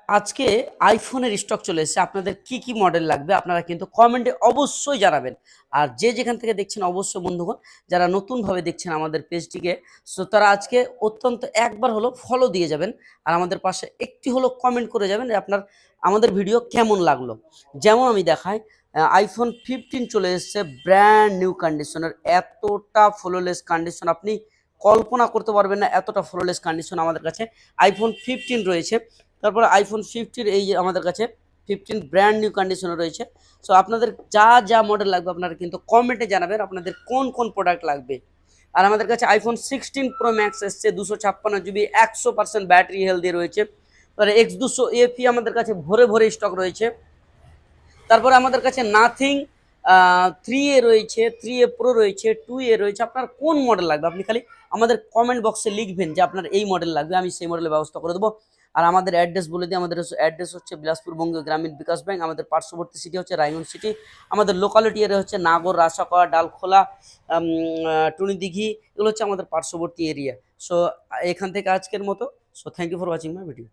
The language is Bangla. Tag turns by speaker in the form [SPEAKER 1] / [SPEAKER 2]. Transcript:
[SPEAKER 1] আজকে আইফোনের স্টক চলে এসেছে। আপনাদের কি মডেল লাগবে আপনারা কিন্তু কমেন্টে অবশ্যই জানাবেন। আর যে যেখান থেকে দেখছেন অবশ্যই বন্ধুগণ যারা নতুনভাবে দেখছেন আমাদের পেজটিকে, সো তারা আজকে অত্যন্ত একবার হলো ফলো দিয়ে যাবেন। আর আমাদের পাশে একটি হলো কমেন্ট করে যাবেন যে আপনার আমাদের ভিডিও কেমন লাগলো। যেমন আমি দেখাই, আইফোন 15 চলে এসেছে ব্র্যান্ড নিউ কন্ডিশনের। এতটা ফ্লোলেস কন্ডিশন আপনি কল্পনা করতে পারবেন না, এতটা ফ্লোলেস কন্ডিশন আমাদের কাছে আইফোন 15 রয়েছে। তারপরে আইফোন 15 এই যে আমাদের কাছে 15 ব্র্যান্ড নিউ কন্ডিশনে রয়েছে। সো আপনাদের যা মডেল লাগবে আপনারা কিন্তু কমেন্টে জানাবেন আপনাদের কোন প্রোডাক্ট লাগবে। আর আমাদের কাছে আইফোন 16 প্রো ম্যাক্স এসছে 256 জিবি, 100% ব্যাটারি হেলদি রয়েছে। তারপরে X200 FE আমাদের কাছে ভরে স্টক রয়েছে। তারপরে আমাদের কাছে নাথিং 3A রয়েছে, 3A প্রো রয়েছে, 2A রয়েছে। আপনার কোন মডেল লাগবে আপনি খালি আমাদের কমেন্ট বক্সে লিখবেন যে আপনার এই মডেল লাগবে, আমি সেই মডেলের ব্যবস্থা করে দেবো। আর আমাদের অ্যাড্রেস বলে দিই, আমাদের অ্যাড্রেস হচ্ছে বিলাসপুর বঙ্গীয় গ্রামীণ বিকাশ ব্যাংক। আমাদের পার্শ্ববর্তী সিটি হচ্ছে রায়গঞ্জ সিটি। আমাদের লোকালিটি এরিয়া হচ্ছে নাগর, রাসাকোয়া, ডালখোলা, টুনিদিঘি, এগুলো হচ্ছে আমাদের পার্শ্ববর্তী এরিয়া। সো এখান থেকে আজকের মতো, so thank you for watching my video.